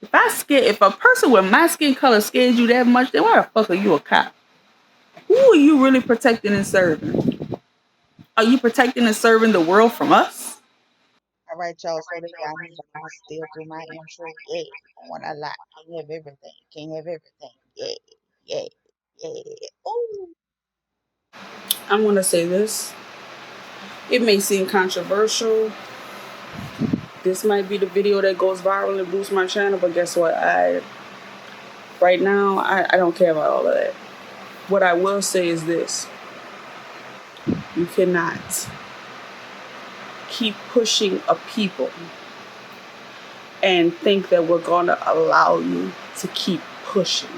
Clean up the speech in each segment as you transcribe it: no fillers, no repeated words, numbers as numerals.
If a person with my skin color scares you that much, then why the fuck are you a cop? Who are you really protecting and serving? Are you protecting and serving the world from us? All right, y'all. So there, y'all need to still do my intro. Yeah, I want a lot. Can't have everything. Can't have everything. Yeah, yeah, yeah. Ooh. I'm gonna say this. It may seem controversial. This might be the video that goes viral and boosts my channel, but guess what? Right now I don't care about all of that. What I will say is this: you cannot keep pushing a people and think that we're gonna allow you to keep pushing.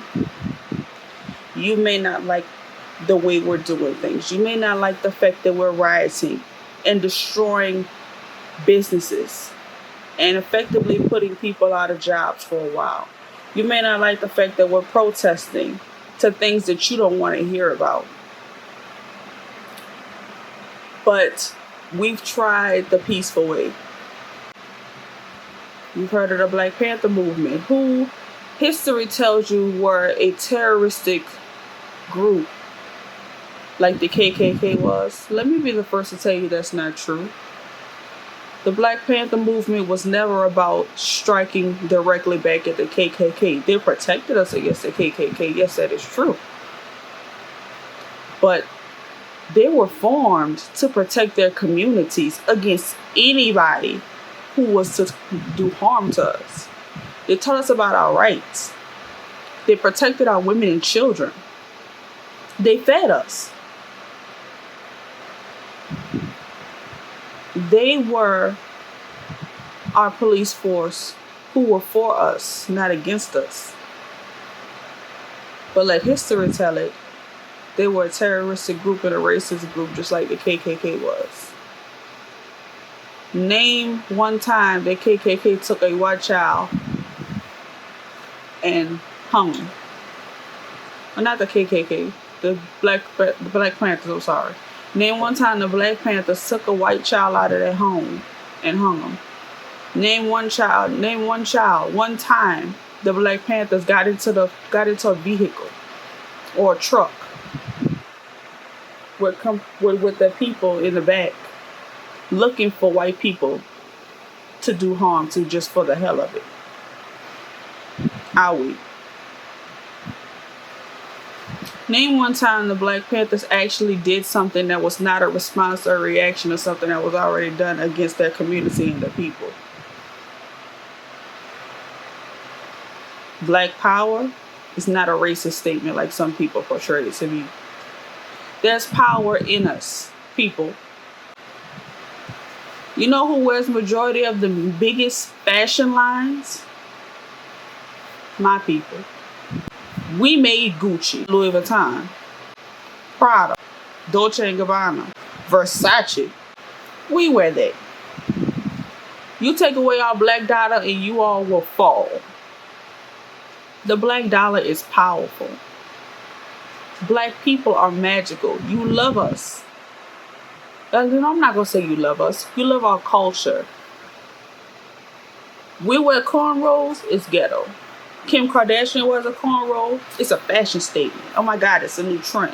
You may not like the way we're doing things. You may not like the fact that we're rioting and destroying businesses and effectively putting people out of jobs for a while. You may not like the fact that we're protesting to things that you don't want to hear about. But we've tried the peaceful way. You've heard of the Black Panther movement, who history tells you were a terroristic group like the KKK was. Let me be the first to tell you that's not true. The Black Panther movement was never about striking directly back at the KKK. They protected us against the KKK. Yes, that is true. But they were formed to protect their communities against anybody who was to do harm to us. They taught us about our rights. They protected our women and children. They fed us. They were our police force who were for us, not against us. But let history tell it, they were a terroristic group and a racist group just like the KKK was. Name one time the KKK took a white child and hung him. Well, not the KKK, the Black Panthers, I'm sorry. Name one time the Black Panthers took a white child out of their home and hung him. Name one child, one time the Black Panthers got into a vehicle or a truck with the people in the back looking for white people to do harm to just for the hell of it. Are we? Name one time the Black Panthers actually did something that was not a response or a reaction to something that was already done against their community and their people. Black power is not a racist statement like some people portray it to be. There's power in us, people. You know who wears majority of the biggest fashion lines? My people. We made Gucci, Louis Vuitton, Prada, Dolce & Gabbana, Versace. We wear that. You take away our black dollar and you all will fall. The black dollar is powerful. Black people are magical. You love us. I'm not going to say you love us. You love our culture. We wear cornrows, it's ghetto. Kim Kardashian wears a cornrow, it's a fashion statement. Oh my God, it's a new trend.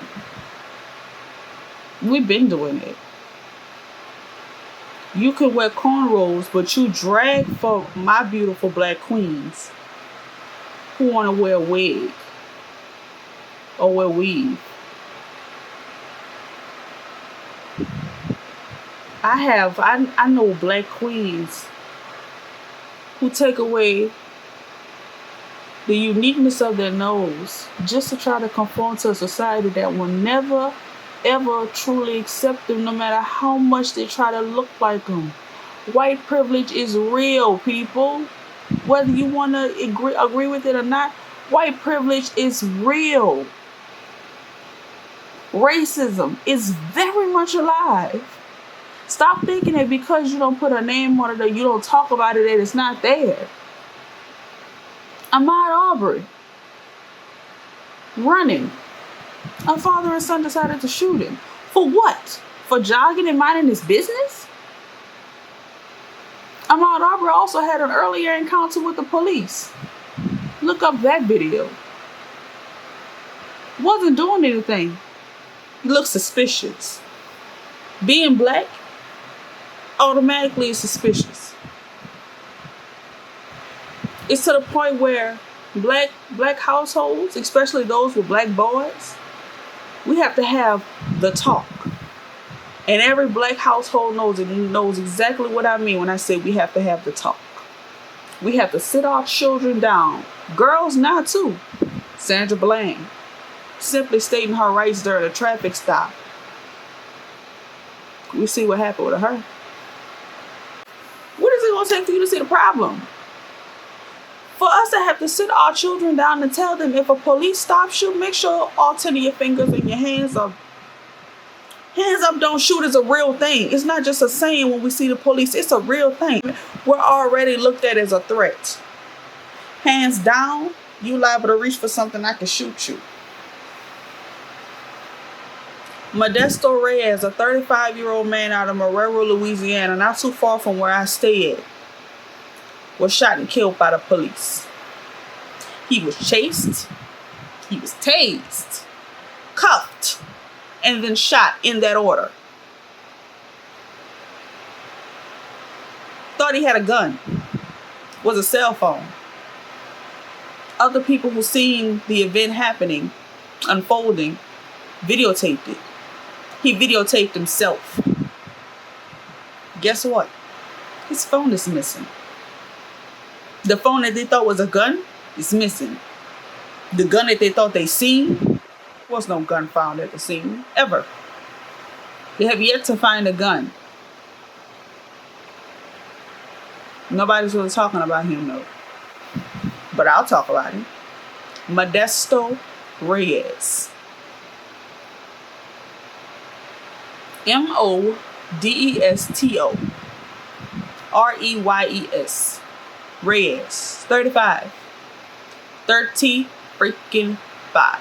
We've been doing it. You can wear cornrows, but you drag for my beautiful black queens who want to wear a wig or wear weave. I know black queens who take away the uniqueness of their nose just to try to conform to a society that will never ever truly accept them, no matter how much they try to look like them. White privilege is real, people. Whether you want to agree with it or not, white privilege is real. Racism is very much alive. Stop thinking that because you don't put a name on it or you don't talk about it that it's not there. Ahmaud Arbery running. A father and son decided to shoot him. For what? For jogging and minding his business? Ahmaud Arbery also had an earlier encounter with the police. Look up that video. Wasn't doing anything. He looked suspicious. Being black automatically is suspicious. It's to the point where black households, especially those with black boys, we have to have the talk. And every black household knows exactly what I mean when I say we have to have the talk. We have to sit our children down. Girls now too. Sandra Bland simply stating her rights during a traffic stop. We see what happened with her. What is it going to take for you to see the problem? For us to have to sit our children down and tell them if a police stops you, make sure all 10 of your fingers and your hands up. Hands up, don't shoot is a real thing. It's not just a saying when we see the police. It's a real thing. We're already looked at as a threat. Hands down, you liable to reach for something, I can shoot you. Modesto Reyes, a 35-year-old man out of Marrero, Louisiana, not too far from where I stay at, was shot and killed by the police. He was chased, he was tased, cuffed, and then shot in that order. Thought he had a gun. Was a cell phone. Other people who seen the event happening, unfolding, videotaped it. He videotaped himself. Guess what? His phone is missing. The phone that they thought was a gun is missing. The gun that they thought they seen, was no gun found at the scene, ever. They have yet to find a gun. Nobody's really talking about him though. But I'll talk about him. Modesto Reyes. Modesto Reyes. Reyes. 35. 30 freaking 5.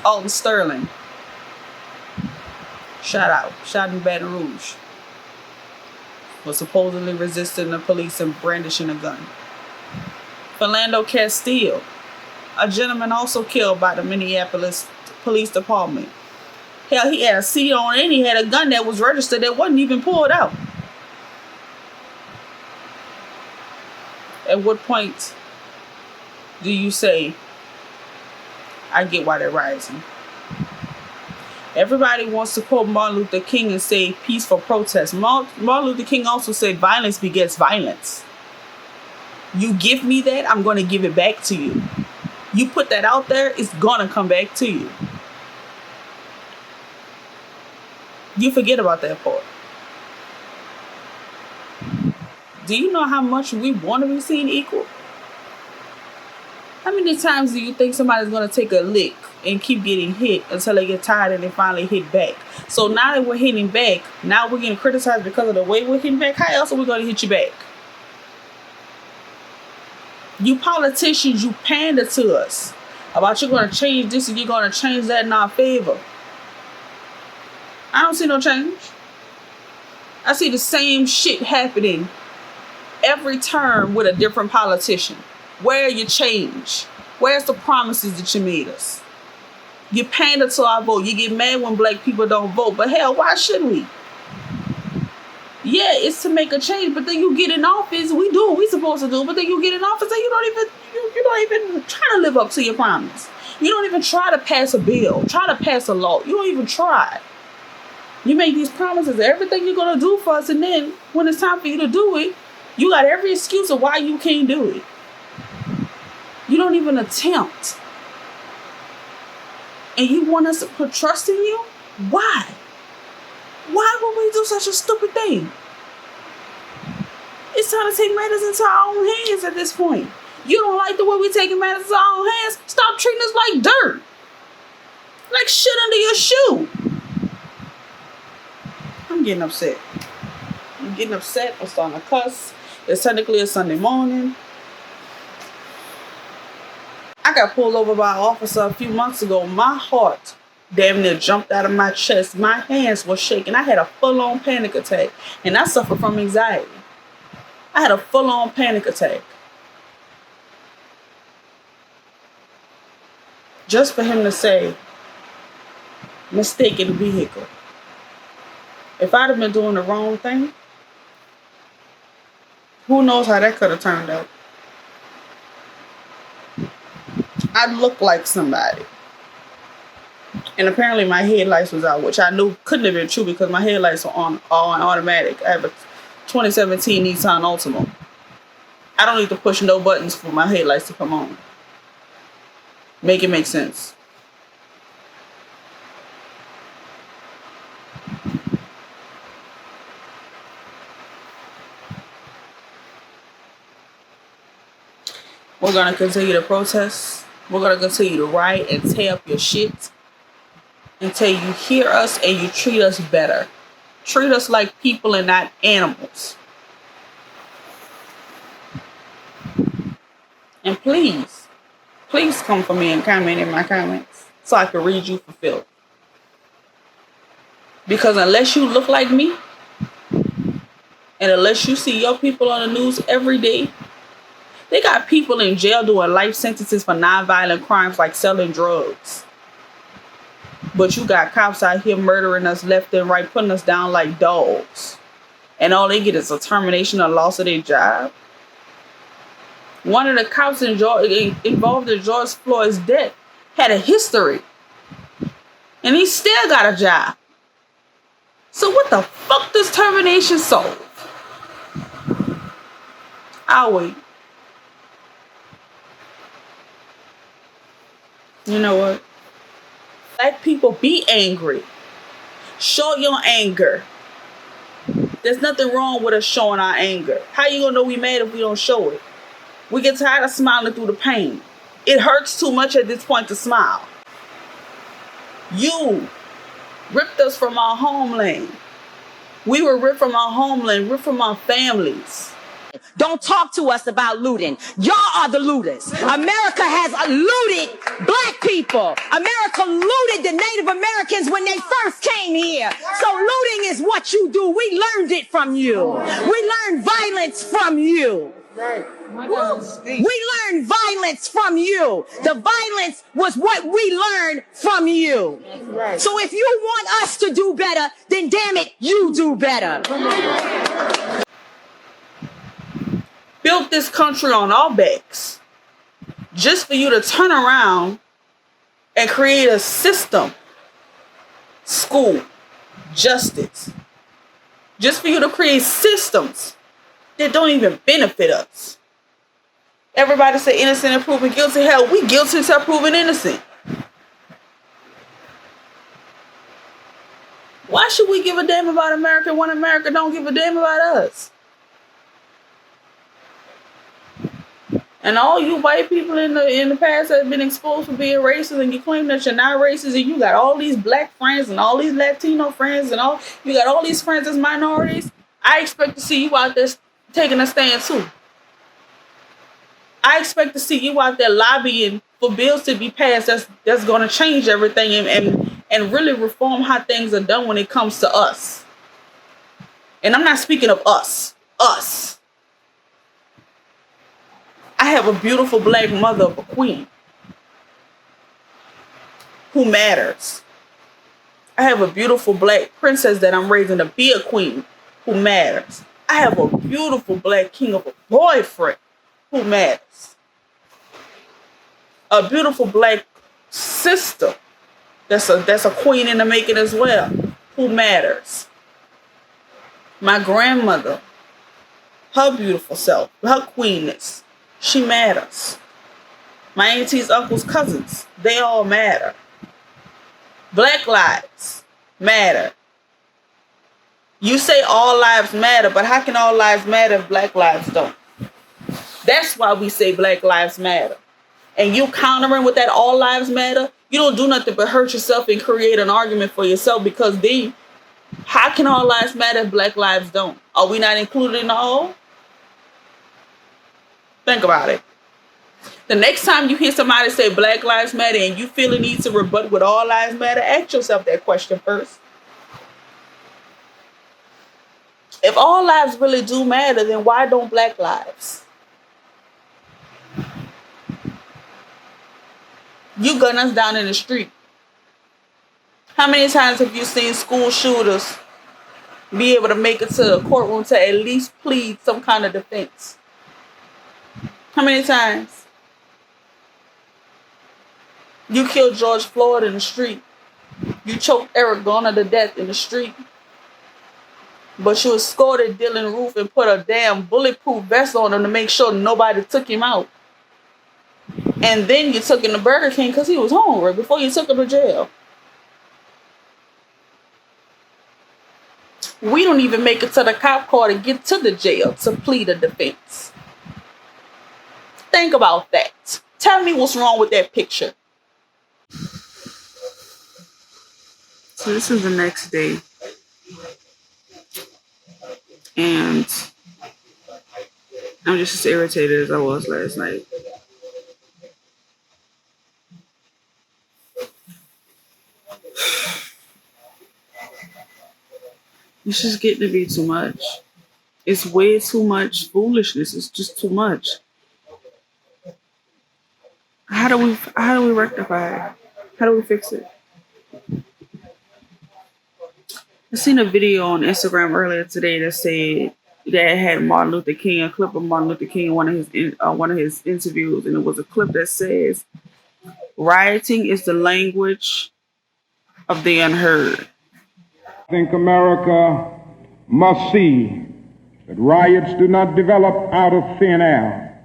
Alton Sterling. Shot in Baton Rouge. Was supposedly resisting the police and brandishing a gun. Philando Castile. A gentleman also killed by the Minneapolis Police Department. Hell, he had a seat on and he had a gun that was registered that wasn't even pulled out. At what point do you say, I get why they're rising? Everybody wants to quote Martin Luther King and say peaceful protest. Martin Luther King also said violence begets violence. You give me that, I'm going to give it back to you. You put that out there, it's going to come back to you. You forget about that part. Do you know how much we want to be seen equal? How many times do you think somebody's going to take a lick and keep getting hit until they get tired and they finally hit back? So now that we're hitting back, now we're getting criticized because of the way we're hitting back. How else are we going to hit you back? You politicians, you pander to us about you're going to change this and you're going to change that in our favor. I don't see no change. I see the same shit happening every term with a different politician. Where are your change? Where's the promises that you made us? You pander to our vote. You get mad when black people don't vote. But hell, why should we? Yeah, it's to make a change. But then you get in office. We do what we're supposed to do. But then you get in office and you don't even try to live up to your promise. You don't even try to pass a bill. Try to pass a law. You don't even try. You make these promises of everything you're going to do for us. And then when it's time for you to do it, you got every excuse of why you can't do it. You don't even attempt. And you want us to put trust in you? Why? Why would we do such a stupid thing? It's time to take matters into our own hands at this point. You don't like the way we're taking matters into our own hands? Stop treating us like dirt. Like shit under your shoe. I'm getting upset. I'm starting to cuss. It's technically a Sunday morning. I got pulled over by an officer a few months ago. My heart damn near jumped out of my chest. My hands were shaking. I had a full-on panic attack. And I suffer from anxiety. I had a full-on panic attack. just for him to say, mistaken vehicle. If I'd have been doing the wrong thing, who knows how that could have turned out. I looked like somebody. And apparently my headlights was out, which I knew couldn't have been true because my headlights are on automatic. I have a 2017 Nissan Altima. I don't need to push no buttons for my headlights to come on. Make it make sense. We're going to continue to protest. We're going to continue to riot and tear up your shit until you hear us and you treat us better. Treat us like people and not animals. And please come for me and comment in my comments so I can read you for filth. Because unless you look like me, and unless you see your people on the news every day, they got people in jail doing life sentences for non-violent crimes like selling drugs. But you got cops out here murdering us left and right, putting us down like dogs. And all they get is a termination or loss of their job. One of the cops involved in George Floyd's death had a history. And he still got a job. So what the fuck does termination solve? I'll wait. You know what? Black people, be angry. Show your anger. There's nothing wrong with us showing our anger. How you gonna know we mad if we don't show it? We get tired of smiling through the pain. It hurts too much at this point to smile. You ripped us from our homeland. We were ripped from our homeland, ripped from our families. Don't talk to us about looting. Y'all are the looters. America has looted black people. America looted the Native Americans when they first came here. So looting is what you do. We learned it from you. We learned violence from you. Right. We learned violence from you. The violence was what we learned from you. Right. So if you want us to do better, then damn it, you do better. Built this country on our backs just for you to turn around and create a system, school, justice, just for you to create systems that don't even benefit us. Everybody say innocent and proven guilty. Hell, we guilty until proven innocent. Why should we give a damn about America when America don't give a damn about us? And all you white people in the past have been exposed for being racist, and you claim that you're not racist, and you got all these black friends and all these Latino friends and you got all these friends as minorities. I expect to see you out there taking a stand too. I expect to see you out there lobbying for bills to be passed that's going to change everything and really reform how things are done when it comes to us. And I'm not speaking of us. Us. I have a beautiful black mother of a queen who matters. I have a beautiful black princess that I'm raising to be a queen who matters. I have a beautiful black king of a boyfriend who matters. A beautiful black sister that's a queen in the making as well who matters. My grandmother, her beautiful self, her queenness, she matters. My aunties, uncles, cousins, they all matter. Black lives matter. You say all lives matter, but how can all lives matter if black lives don't? That's why we say black lives matter. And you countering with that all lives matter, you don't do nothing but hurt yourself and create an argument for yourself, because then how can all lives matter if black lives don't? Are we not included in the all? Think about it. The next time you hear somebody say black lives matter and you feel a need to rebut with all lives matter, ask yourself that question first. If all lives really do matter, then why don't black lives? You gun us down in the street. How many times have you seen school shooters be able to make it to the courtroom to at least plead some kind of defense? How many times? You killed George Floyd in the street. You choked Eric Garner to death in the street. But you escorted Dylan Roof and put a damn bulletproof vest on him to make sure nobody took him out. And then you took him to Burger King because he was hungry before you took him to jail. We don't even make it to the cop car to get to the jail to plead a defense. Think about that. Tell me what's wrong with that picture. So this is the next day. And I'm just as irritated as I was last night. It's just getting to be too much. It's way too much foolishness. It's just too much. How do we rectify it? How do we fix it? I seen a video on Instagram earlier today that said that had Martin Luther King, a clip of Martin Luther King in one of his interviews, and it was a clip that says, "Rioting is the language of the unheard." I think America must see that riots do not develop out of thin air.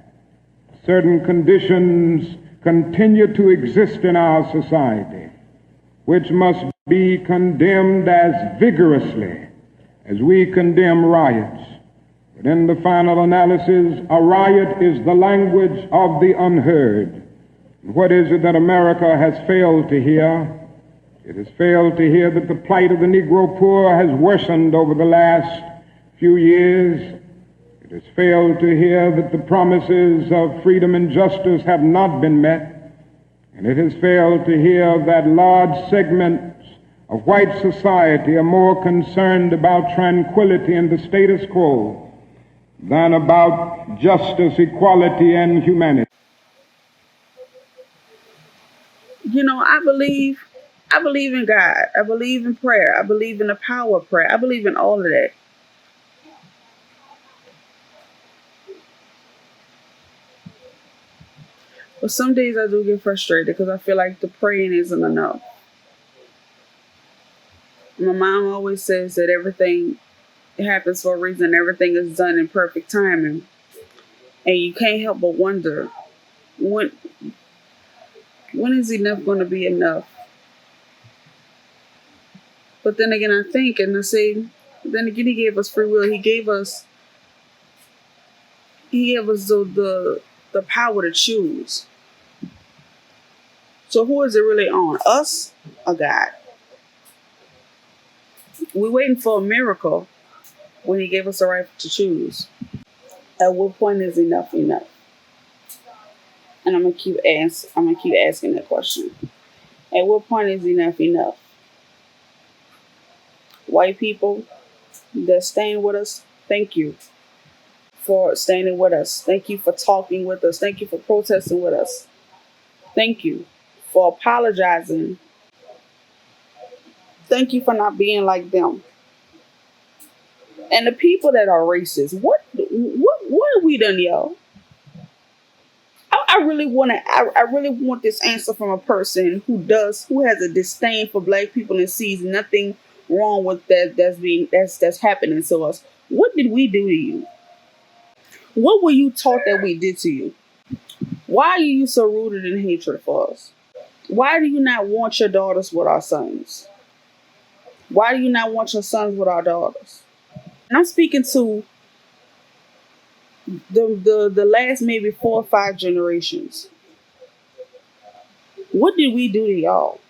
Certain conditions continue to exist in our society, which must be condemned as vigorously as we condemn riots. But in the final analysis, a riot is the language of the unheard. What is it that America has failed to hear? It has failed to hear that the plight of the Negro poor has worsened over the last few years. It has failed to hear that the promises of freedom and justice have not been met. And it has failed to hear that large segments of white society are more concerned about tranquility and the status quo than about justice, equality, and humanity. You know, I believe in God. I believe in prayer. I believe in the power of prayer. I believe in all of that. But some days I do get frustrated because I feel like the praying isn't enough. My mom always says that everything happens for a reason. Everything is done in perfect timing. And you can't help but wonder, when is enough going to be enough? But then again, I think and I say, then again, he gave us free will. He gave us the power to choose. So who is it really on? Us or God? We're waiting for a miracle when he gave us the right to choose. At what point is enough enough? And I'm gonna keep asking that question. At what point is enough enough? White people that's staying with us, thank you for standing with us. Thank you for talking with us. Thank you for protesting with us. Thank you for apologizing. Thank you for not being like them. And the people that are racist, what have we done, y'all? I really want this answer from a person who has a disdain for black people and sees nothing wrong with that's happening to us. What did we do to you? What were you taught that we did to you? Why are you so rooted in hatred for us? Why do you not want your daughters with our sons? Why do you not want your sons with our daughters? And I'm speaking to the last maybe 4 or 5 generations. What did we do to y'all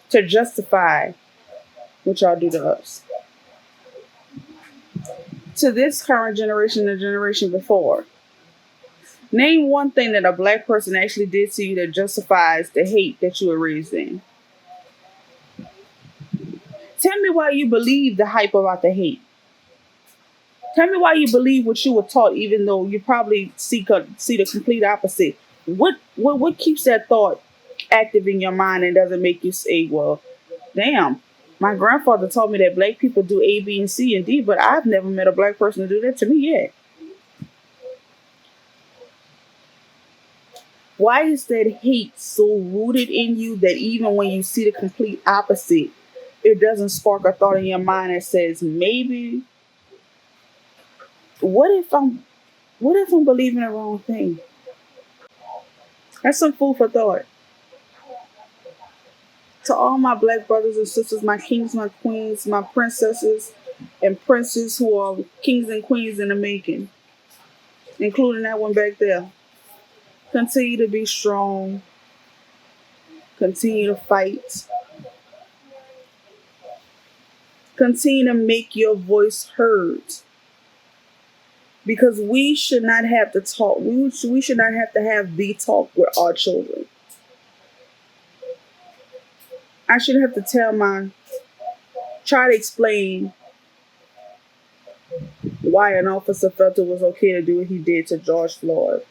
to justify what y'all do to us? To this current generation, the generation before. Name one thing that a black person actually did to you that justifies the hate that you were raised in. Tell me why you believe the hype about the hate. Tell me why you believe what you were taught, even though you probably see the complete opposite. What keeps that thought active in your mind and doesn't make you say, well, damn, my grandfather told me that black people do A, B, and C and D, but I've never met a black person to do that to me yet. Why is that hate so rooted in you that even when you see the complete opposite, it doesn't spark a thought in your mind that says, maybe, what if I'm believing the wrong thing? That's some food for thought. To all my black brothers and sisters, my kings, my queens, my princesses and princes who are kings and queens in the making, including that one back there. Continue to be strong. Continue to fight. Continue to make your voice heard. Because we should not have to talk. We should not have to have the talk with our children. I shouldn't have to try to explain why an officer felt it was okay to do what he did to George Floyd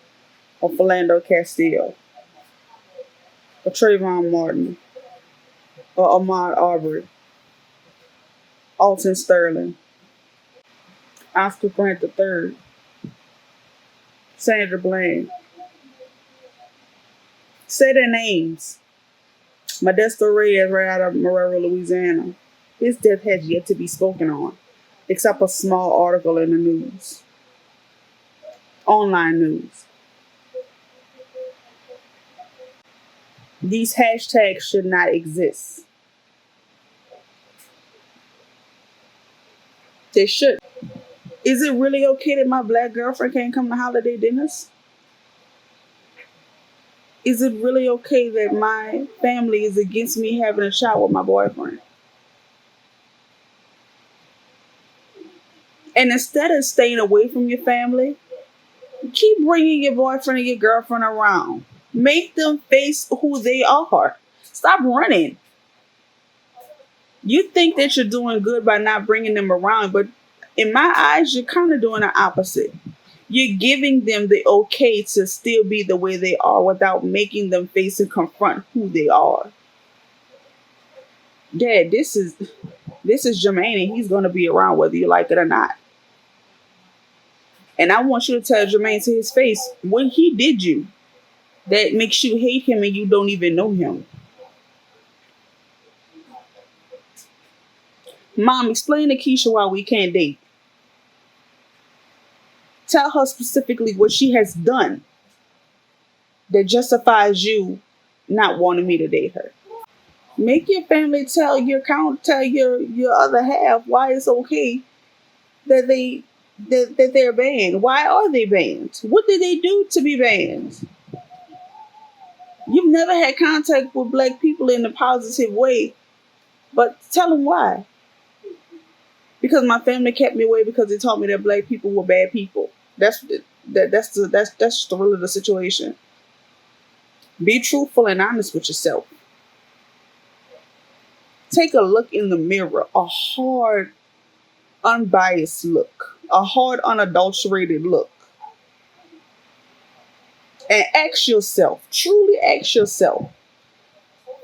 or Philando Castile or Trayvon Martin or Ahmaud Arbery, Alton Sterling, Oscar Grant III, Sandra Bland. Say their names. Modesto Reyes right out of Marrero, Louisiana. His death has yet to be spoken on, except a small article in the news. Online news. These hashtags should not exist. They should. Is it really okay that my black girlfriend can't come to holiday dinners? Is it really okay that my family is against me having a child with my boyfriend? And instead of staying away from your family, keep bringing your boyfriend and your girlfriend around. Make them face who they are. Stop running. You think that you're doing good by not bringing them around, but in my eyes, you're kind of doing the opposite. You're giving them the okay to still be the way they are without making them face and confront who they are. Dad, this is Jermaine, and he's going to be around whether you like it or not. And I want you to tell Jermaine to his face what he did you that makes you hate him and you don't even know him. Mom, explain to Keisha why we can't date. Tell her specifically what she has done that justifies you not wanting me to date her. Make your family tell your other half why it's okay that they're banned. Why are they banned? What did they do to be banned? You've never had contact with black people in a positive way, but tell them why. Because my family kept me away because they told me that black people were bad people. That's just really the situation. Be truthful and honest with yourself. Take a look in the mirror, a hard, unbiased look, a hard, unadulterated look. And ask yourself, truly ask yourself,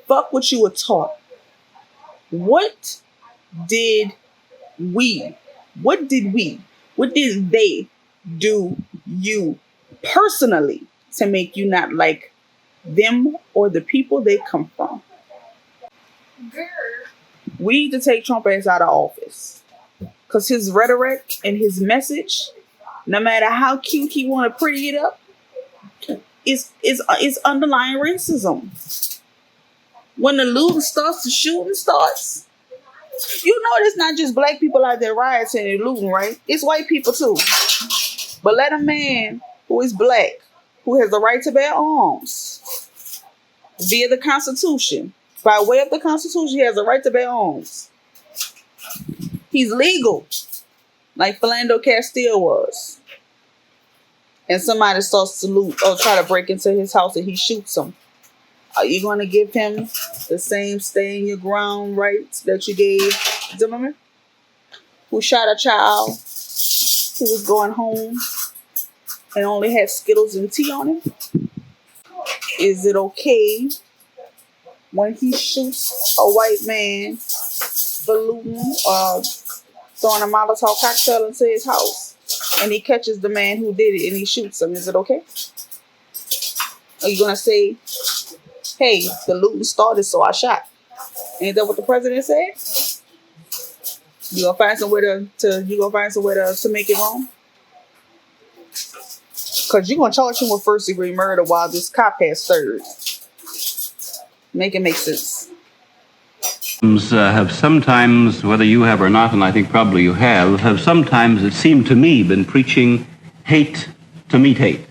fuck what you were taught. What did they do you personally to make you not like them or the people they come from? We need to take Trump ass out of office. Because his rhetoric and his message, no matter how cute he want to pretty it up, is underlying racism. When the looting starts, the shooting starts. You know it's not just black people out there rioting and looting, right? It's white people too. But let a man who is black, who has the right to bear arms via the Constitution, by way of the Constitution, he has the right to bear arms. He's legal, like Philando Castile was. And somebody starts to loot or try to break into his house and he shoots him. Are you going to give him the same stay in your ground rights that you gave Zimmerman, who shot a child who was going home and only had Skittles and tea on him? Is it okay when he shoots a white man for looting or throwing a Molotov cocktail into his house, and he catches the man who did it and he shoots him, is it okay? Are you gonna say, hey, the looting started, so I shot? Ain't that what the president said? You gonna find somewhere to make it wrong? Cause you gonna charge him with first degree murder while this cop has third. Make it make sense. Have sometimes, whether you have or not, and I think probably you have sometimes, it seemed to me, been preaching hate to meet hate.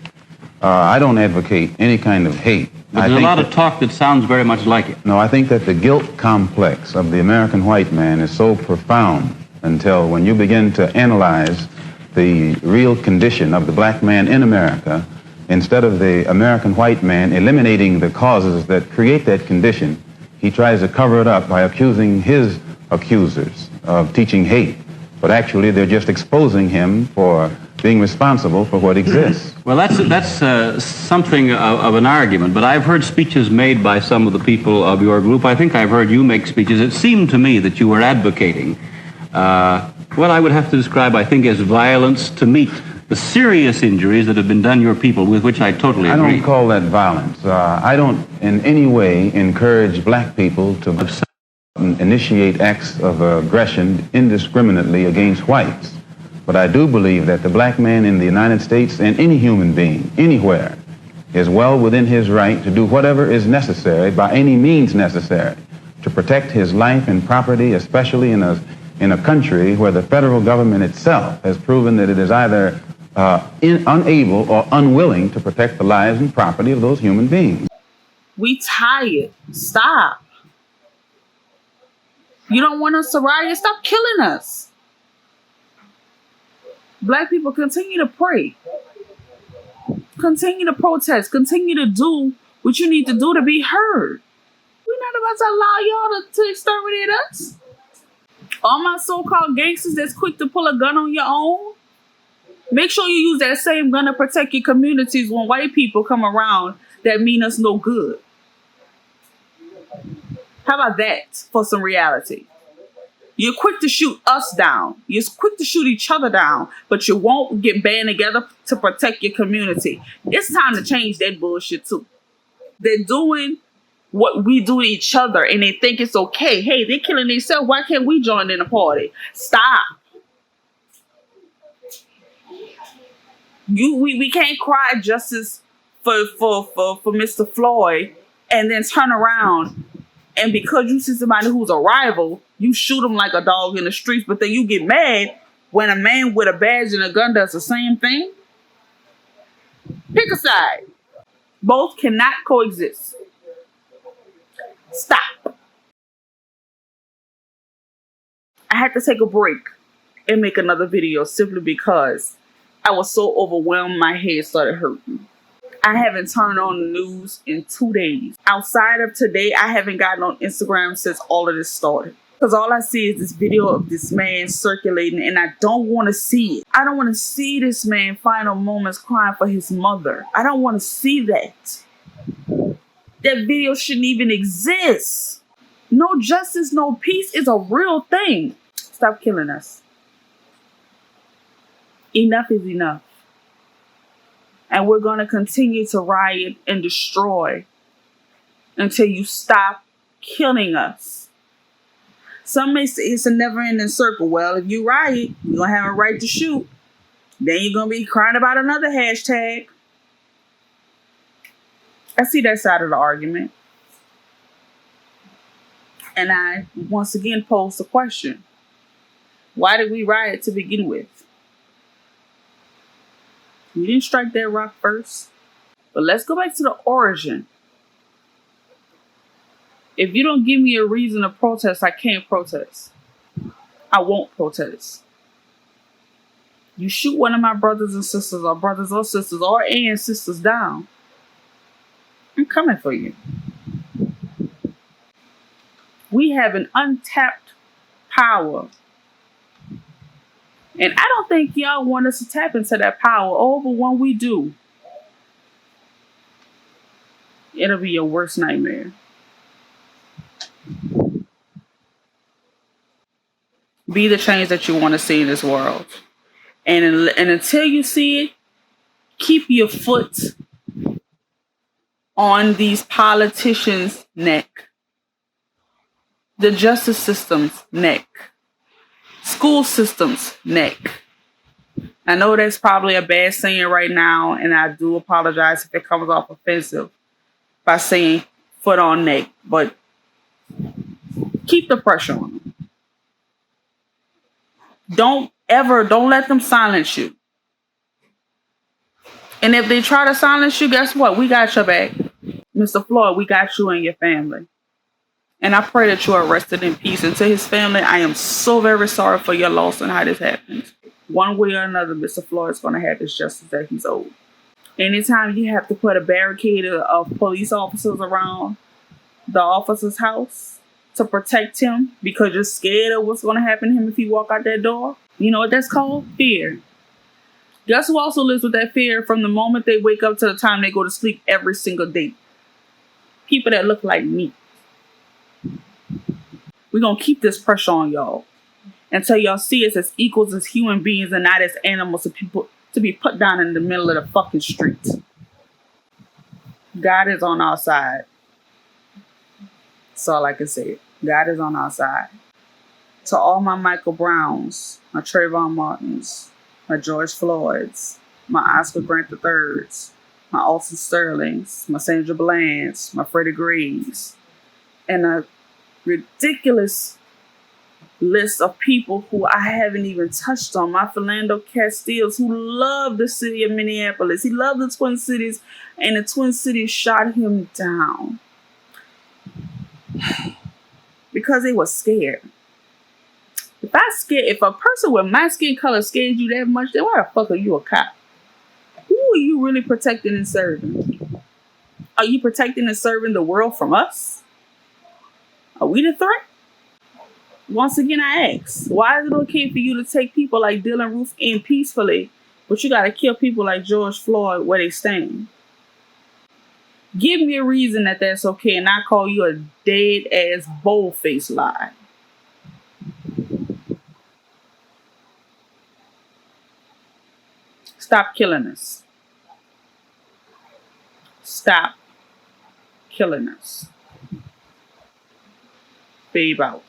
I don't advocate any kind of hate. But there's a lot of talk that sounds very much like it. No, I think that the guilt complex of the American white man is so profound until when you begin to analyze the real condition of the black man in America, instead of the American white man eliminating the causes that create that condition, he tries to cover it up by accusing his accusers of teaching hate. But actually, they're just exposing him for being responsible for what exists. Well, that's something of an argument, but I've heard speeches made by some of the people of your group. I think I've heard you make speeches. It seemed to me that you were advocating what I would have to describe, I think, as violence to meet the serious injuries that have been done your people, with which I totally agree. I don't call that violence. I don't in any way encourage black people to initiate acts of aggression indiscriminately against whites. But I do believe that the black man in the United States and any human being, anywhere, is well within his right to do whatever is necessary, by any means necessary, to protect his life and property, especially in a country where the federal government itself has proven that it is either unable or unwilling to protect the lives and property of those human beings. We tired. Stop. You don't want us to riot? Stop killing us. Black people, continue to pray. Continue to protest. Continue to do what you need to do to be heard. We're not about to allow y'all to exterminate us. All my so-called gangsters that's quick to pull a gun on your own, make sure you use that same gun to protect your communities when white people come around that mean us no good. How about that for some reality? You're quick to shoot us down. You're quick to shoot each other down, but you won't get band together to protect your community. It's time to change that bullshit too. They're doing what we do to each other and they think it's okay. Hey, they're killing themselves. Why can't we join in the party? Stop. We can't cry justice for Mr. Floyd and then turn around and because you see somebody who's a rival, you shoot them like a dog in the streets, but then you get mad when a man with a badge and a gun does the same thing. Pick a side. Both cannot coexist. Stop. I had to take a break and make another video simply because I was so overwhelmed my head started hurting. I haven't turned on the news in 2 days. Outside of today, I haven't gotten on Instagram since all of this started. Because all I see is this video of this man circulating and I don't want to see it. I don't want to see this man final moments crying for his mother. I don't want to see that. That video shouldn't even exist. No justice, no peace is a real thing. Stop killing us. Enough is enough. And we're going to continue to riot and destroy until you stop killing us. Some may say it's a never-ending circle. Well, if you riot, you're going to have a right to shoot. Then you're going to be crying about another hashtag. I see that side of the argument. And I once again pose the question. Why did we riot to begin with? We didn't strike that rock first. But let's go back to the origin. If you don't give me a reason to protest, I can't protest. I won't protest. You shoot one of my brothers and sisters or and sisters down, I'm coming for you. We have an untapped power. And I don't think y'all want us to tap into that power. Oh, but when we do, it'll be your worst nightmare. Be the change that you want to see in this world. And until you see it, keep your foot on these politicians' neck, the justice system's neck, school system's neck. I know that's probably a bad saying right now, and I do apologize if it comes off offensive by saying foot on neck, but keep the pressure on them. Don't let them silence you. And if they try to silence you, guess what? We got your back. Mr. Floyd, we got you and your family. And I pray that you are rested in peace. And to his family, I am so very sorry for your loss and how this happened. One way or another, Mr. Floyd is going to have his justice that he's owed. Anytime you have to put a barricade of police officers around the officer's house to protect him because you're scared of what's going to happen to him if he walk out that door, you know what that's called? Fear. Guess who also lives with that fear from the moment they wake up to the time they go to sleep every single day? People that look like me. We're going to keep this pressure on y'all until y'all see us as equals, as human beings, and not as animals to be put down in the middle of the fucking street. God is on our side. That's all I can say. God is on our side. To all my Michael Browns, my Trayvon Martins, my George Floyds, my Oscar Grant IIIs, my Alton Sterlings, my Sandra Blands, my Freddie Grays, and a ridiculous list of people who I haven't even touched on. My Philando Castiles, who loved the city of Minneapolis. He loved the Twin Cities, and the Twin Cities shot him down because they were scared. If a person with my skin color scared you that much, then why the fuck are you a cop? Who are you really protecting and serving? Are you protecting and serving the world from us? Are we the threat? Once again, I ask, why is it okay for you to take people like Dylan Roof in peacefully, but you gotta kill people like George Floyd where they stand? Give me a reason that that's okay, and I call you a dead-ass, bold-faced lie. Stop killing us. Stop killing us. Babe out.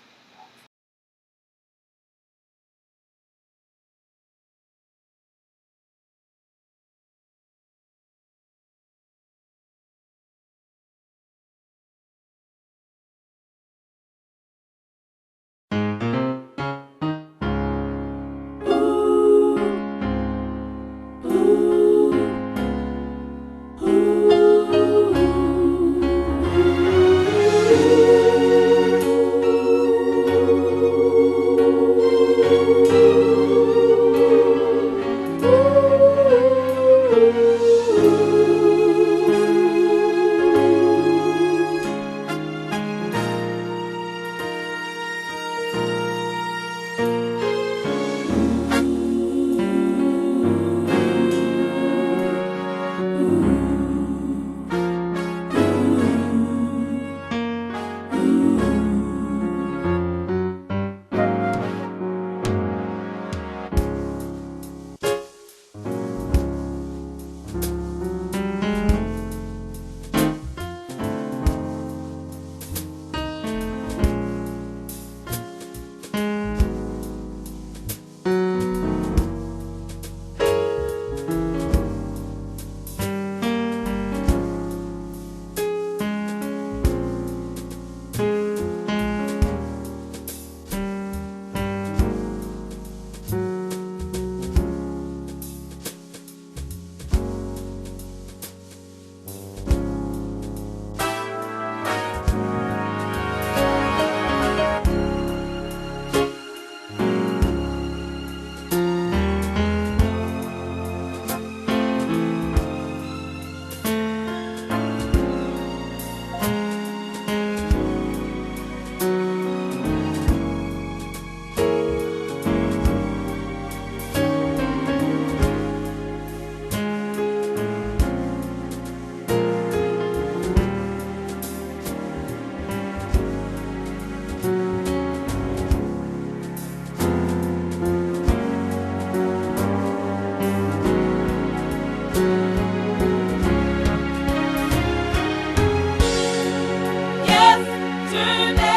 turn